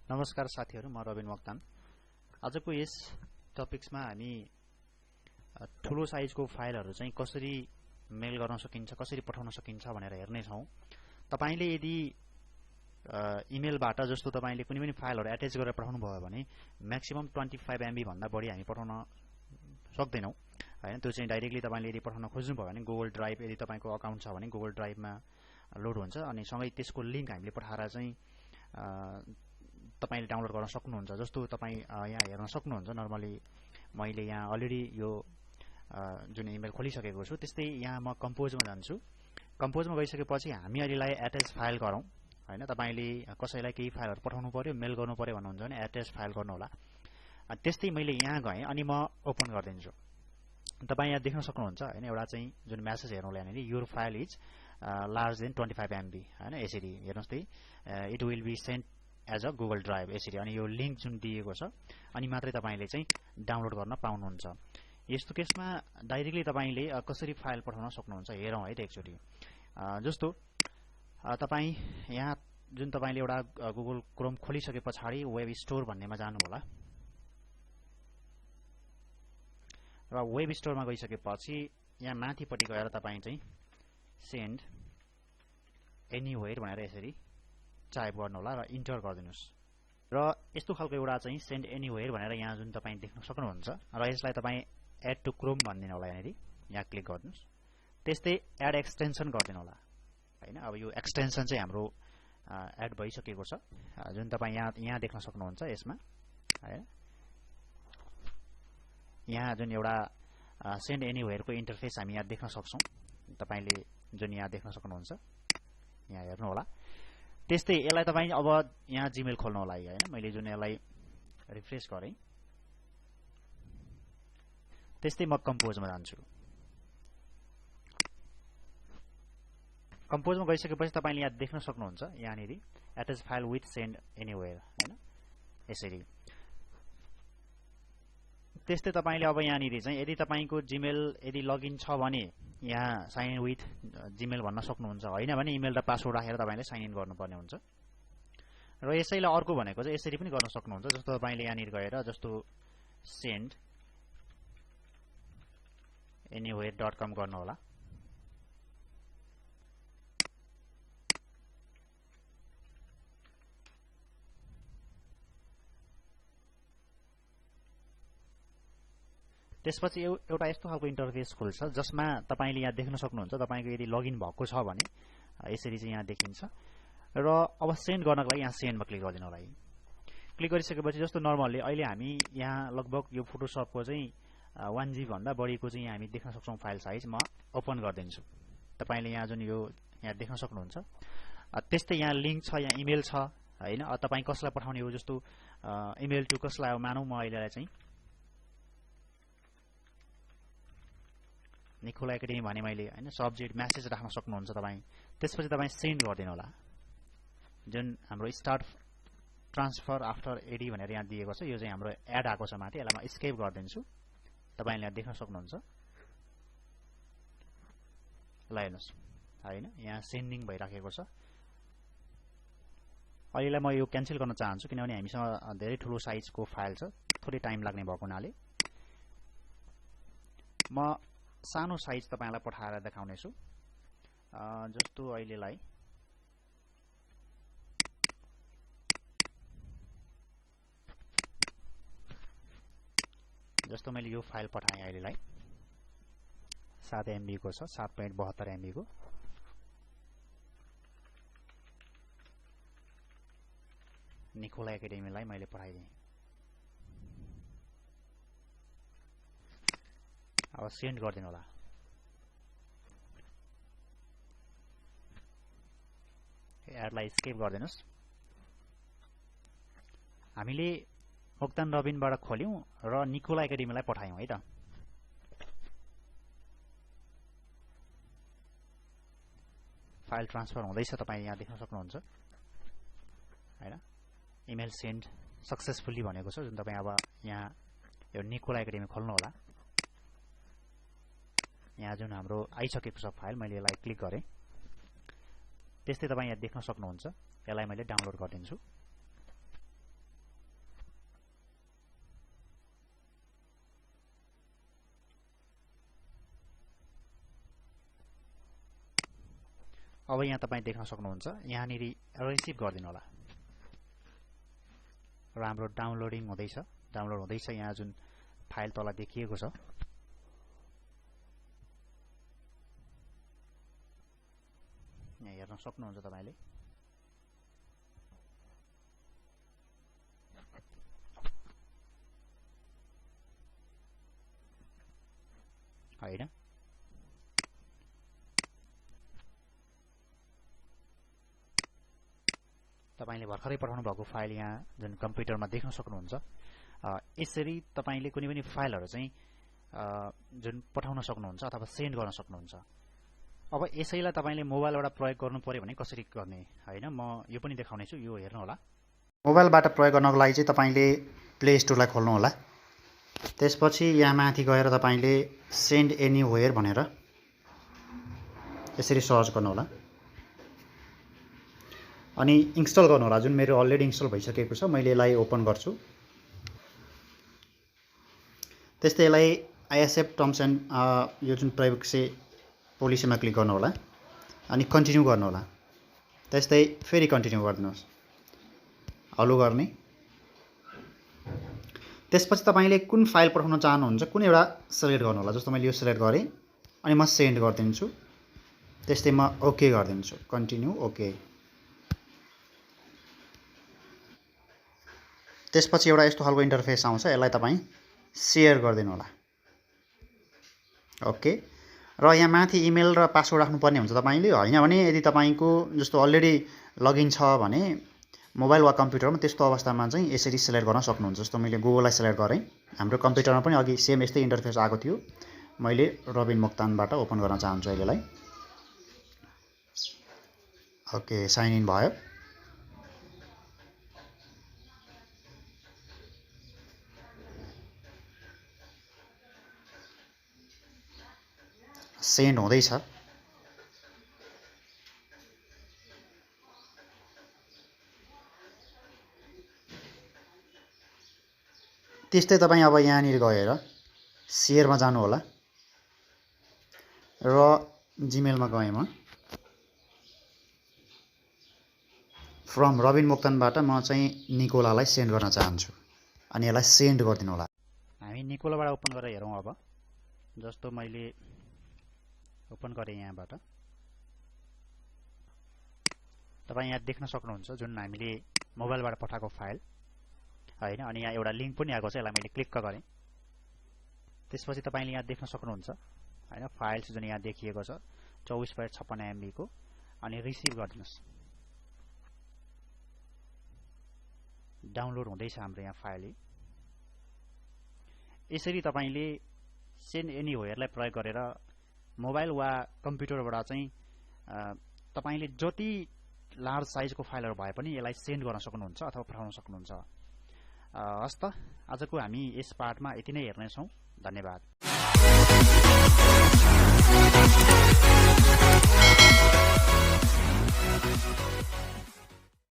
नमस्कार साथीहरु, म रबिन मोक्तान। आजको यस टपिक्समा हामी ठूलो साइजको फाइलहरु चाहिँ कसरी मेल गर्न सकिन्छ, कसरी पठाउन सकिन्छ भनेर हेर्ने छौं। तपाईले यदि इमेलबाट जस्तो तपाईले कुनै पनि फाइलहरु अट्याच गरेर पठाउनु भयो भने म्याक्सिमम 25 MB भन्दा बढी हामी पठाउन सक्दैनौं हैन। त्यो चाहिँ डाइरेक्टली तपाईले यदि पठाउन खोज्नु भयो भने गुगल ड्राइभ, यदि तपाईको अकाउन्ट छ भने गुगल ड्राइभमा लोड हुन्छ अनि सँगै त्यसको लिंक हामीले पठाएर चाहिँ तपाईले डाउनलोड गर्न सक्नुहुन्छ। जस्तो तपाई यहाँ हेर्न सक्नुहुन्छ, नर्मली मैले यहाँ अलरेडी यो जुन इमेल खोलिसकेको छु। त्यस्तै यहाँ म कम्पोजमा जान्छु। कम्पोजमा गइसकेपछि हामी अहिलेलाई एट्याच फाइल गरौँ हैन। तपाईले कसैलाई केही फाइलहरु पठाउनु पर्यो, मेल गर्नु पर्यो भन्नुहुन्छ भने एट्याच फाइल गर्नु होला। त्यस्तै मैले यहाँ गएँ अनि म ओपन गर्दिन्छु। तपाई यहाँ देख्न सक्नुहुन्छ हैन, एउटा चाहिँ जुन मेसेज हेर्नु होला यहाँनेरि, your file is large than 25 MB हैन। यसरी हेर्नुस् त, it will be sent as a Google drive यसरी। अनि यो लिंक जुन दिएको छ अनि मात्रै तपाईले चाहिँ डाउनलोड गर्न पाउनुहुन्छ। यस्तो केसमा डाइरेक्टली तपाईले कसरी फाइल पठाउन सक्नुहुन्छ हेरौं है त एकचोटी। जस्तो तपाई यहाँ जुन तपाईले एउटा गुगल क्रोम खोलिसकेपछि वेब स्टोर भन्नेमा जानु होला र वेब स्टोरमा गइसकेपछि यहाँ माथिपट्टि गएर तपाई चाहिँ सेन्ड एनीवेयर भनेर यसरी टाइप गर्नु होला र इन्टर गर्दिनुस्। र यस्तो खालको एउटा चाहिँ सेन्ड एनीवेयर भनेर यहाँ जुन तपाई देख्न सक्नुहुन्छ र यसलाई तपाई एड टु क्रोम भन्दिनु होला। यहाँनेरि यहाँ क्लिक गर्दिनुस्। त्यस्तै एड एक्सटेन्सन गर्दिनु होला हैन। अब यो एक्सटेन्सन चाहिँ हाम्रो एड भइसकेको छ, जुन तपाई यहाँ देख्न सक्नुहुन्छ यसमा हैन। यहाँ जुन एउटा सेन्ड एनीवेयरको इन्टरफेस हामी यहाँ देख्न सक्छौं। तपाईले जुन यहाँ देख्न सक्नुहुन्छ यहाँ हेर्नु होला। त्यस्तै यसलाई तपाई अब यहाँ जीमेल खोल्नु होला हैन। मैले जुन यसलाई रिफ्रेश गरे त्यस्तै म कम्पोजमा जान्छु। कम्पोजमा गइसकेपछि तपाईले यहाँ देख्न सक्नुहुन्छ यहाँनेरि attach file with send anywhere हैन यसरी। त्यस्तै तपाईले अब यहाँनेरि चाहिँ यदि तपाईको जीमेल यदि लगइन छ भने यहाँ साइन इन विथ जीमेल भन्न सक्नुहुन्छ, हैन भने इमेल र पासवर्ड राखेर तपाईले साइन इन गर्नुपर्ने हुन्छ। र यसैलाई अर्को भनेको चाहिँ यसरी पनि गर्न सक्नुहुन्छ। जस्तो तपाईले यहाँनेरि गएर जस्तो सेन्ड anywhere.com गर्नु होला। त्यसपछि एउटा यस्तो खालको इन्टरफेस खुल्छ जसमा तपाईले यहाँ देख्न सक्नुहुन्छ तपाईको यदि लगइन भएको छ भने यसरी चाहिँ यहाँ देखिन्छ। र अब सेन्ड गर्नको लागि यहाँ सेन्डमा क्लिक गर्दिनु होला। क्लिक गरिसकेपछि जस्तो नर्मल्ली अहिले हामी यहाँ लगभग यो फोटोशपको चाहिँ 1GB भन्दा बढीको चाहिँ यहाँ हामी देख्न सक्छौं फाइल साइज। म ओपन गर्दिन्छु। तपाईले यहाँ जुन यो यहाँ देख्न सक्नुहुन्छ। त्यस्तै यहाँ लिंक छ, यहाँ इमेल छ हैन। तपाई कसलाई पठाउने हो, जस्तो इमेल टु कसलाई हो मानौ, म अहिलेलाई चाहिँ निकोला एकाडेमी भने मैले हैन सब्जेक्ट मेसेज राख्न सक्नुहुन्छ तपाई। त्यसपछि तपाई सेन्ड गर्दिनु होला। जुन हाम्रो स्टार्ट ट्रान्सफर आफ्टर एडी भनेर यहाँ दिएको छ, यो चाहिँ हाम्रो एड आएको छ माथि। यसलाई म स्केप गर्दिन्छु। तपाईले यहाँ देख्न सक्नुहुन्छ ल हेर्नुस् हैन, यहाँ सेन्डिङ भइराखेको छ। अहिलेलाई म यो क्यान्सल गर्न चाहन्छु किनभने हामीसँग धेरै ठूलो साइजको फाइल छ, थोरै टाइम लाग्ने भएको हुनाले। म सानो साइज तपाईलाई पठाएर देखाउने छु। जस्तो अहिलेलाई जस्तो मैले यो फाइल पठाएँ अहिलेलाई 7 MB को छ, 7.72 MB को। निकोला एकाडेमीलाई मैले पठाइदिएँ। अब सेन्ड गर्दिनु होला। एडलाई स्केप गर्दिनुस्। हामीले मोक्तान रबिनबाट खोल्यौं र निकोला एकाडेमीलाई पठायौं है त। फाइल ट्रान्सफर हुँदैछ, तपाई यहाँ देख्न सक्नुहुन्छ हैन। इमेल सेन्ड सक्सेसफुली भनेको छ। जुन तपाई अब यहाँ यो निकोला एकाडेमी खोल्नु होला। यहाँ जुन हाम्रो आइसकेको छ फाइल, मैले यसलाई क्लिक गरे। त्यस्तै तपाई यहाँ देख्न सक्नुहुन्छ। यसलाई मैले डाउनलोड गर्दिन्छु। अब यहाँ तपाईँ देख्न सक्नुहुन्छ यहाँनिर रिसिभ गरिदिनु होला र हाम्रो डाउनलोडिङ हुँदैछ डाउनलोड हुँदैछ यहाँ जुन फाइल तल देखिएको छ यहाँ हेर्न सक्नुहुन्छ तपाईले हैन तपाईले भर्खरै पठाउनु भएको फाइल यहाँ जुन कम्प्युटरमा देख्न सक्नुहुन्छ यसरी तपाईले कुनै पनि फाइलहरु चाहिँ जुन पठाउन सक्नुहुन्छ अथवा सेन्ड गर्न सक्नुहुन्छ अब यसैलाई तपाईले मोबाइलबाट प्रयोग गर्नु पर्यो भने कसरी गर्ने हैन म यो पनि देखाउने छु यो हेर्नु होला मोबाइलबाट प्रयोग गर्नको लागि चाहिँ तपाईले प्ले स्टोरलाई खोल्नु होला त्यसपछि यहाँ माथि गएर तपाईले सेन्ड एनीवेयर भनेर यसरी सर्च गर्नु होला अनि इन्स्टल गर्नु होला जुन मेरो अलरेडी इन्स्टल भइसकेको छ मैले यसलाई ओपन गर्छु त्यस्तै यसलाई आई एक्सेप्ट टर्म्स एन्ड यो जुन प्राइभेसी पोलिसीमा क्लिक गर्नु होला अनि कन्टिन्यू गर्नु होला त्यस्तै फेरि कन्टिन्यू गर्दिनुहोस् अलो गर्ने त्यसपछि तपाईले कुन फाइल पठाउन चाहनुहुन्छ कुन एउटा सिलेक्ट गर्नु होला जस्तो मैले यो सिलेक्ट गरे अनि म सेन्ड गर्दिन्छु त्यस्तै म ओके गर्दिन्छु कन्टिन्यू ओके त्यसपछि एउटा यस्तो खालको इन्टरफेस आउँछ यसलाई तपाई शेयर गर्दिनु होला ओके र यहाँ माथि इमेल र पासवर्ड राख्नु पर्ने हुन्छ तपाईले हैन भने यदि तपाईको जस्तो अलरेडी लगइन छ भने मोबाइल वा कम्प्युटरमा त्यस्तो अवस्थामा चाहिँ यसरी सिलेक्ट गर्न सक्नुहुन्छ जस्तो मैले गुगललाई सिलेक्ट गरे हाम्रो कम्प्युटरमा पनि अघि सेम यस्तै इन्टरफेस आएको थियो मैले रबिन मोक्तानबाट ओपन गर्न चाहन्छु अहिलेलाई ओके साइन इन भयो सेन्ड हुँदैछ त्यस्तै तपाई अब यहाँनिर गएर शेयरमा जानु होला र जीमेलमा गएँ म फ्रम रबिन मोक्तानबाट म चाहिँ निकोलालाई सेन्ड गर्न चाहन्छु अनि यसलाई सेन्ड गरिदिनु होला हामी निकोलाबाट ओपन गरेर हेरौँ अब जस्तो मैले ओपन गरे यहाँबाट तपाई यहाँ देख्न सक्नुहुन्छ जुन हामीले मोबाइलबाट पठाएको फाइल हैन अनि यहाँ एउटा लिंक पनि आएको छ यसलाई मैले क्लिक गरे त्यसपछि तपाईले यहाँ देख्न सक्नुहुन्छ हैन फाइल्स जुन यहाँ देखिएको छ 24/56 MB को अनि रिसिभ गर्दिनुस् डाउनलोड हुँदैछ हाम्रो यहाँ फाइल यसरी तपाईले सेन्ड एनीवेयरलाई प्रयोग गरेर मोबाइल वा कम्प्युटरबाट चाहिँ तपाईले जति लार्ज साइजको फाइलहरु भए पनि यसलाई सेन्ड गर्न सक्नुहुन्छ अथवा पठाउन सक्नुहुन्छ हस्त आजको हामी यस पाठमा यति नै हेर्ने छौं धन्यवाद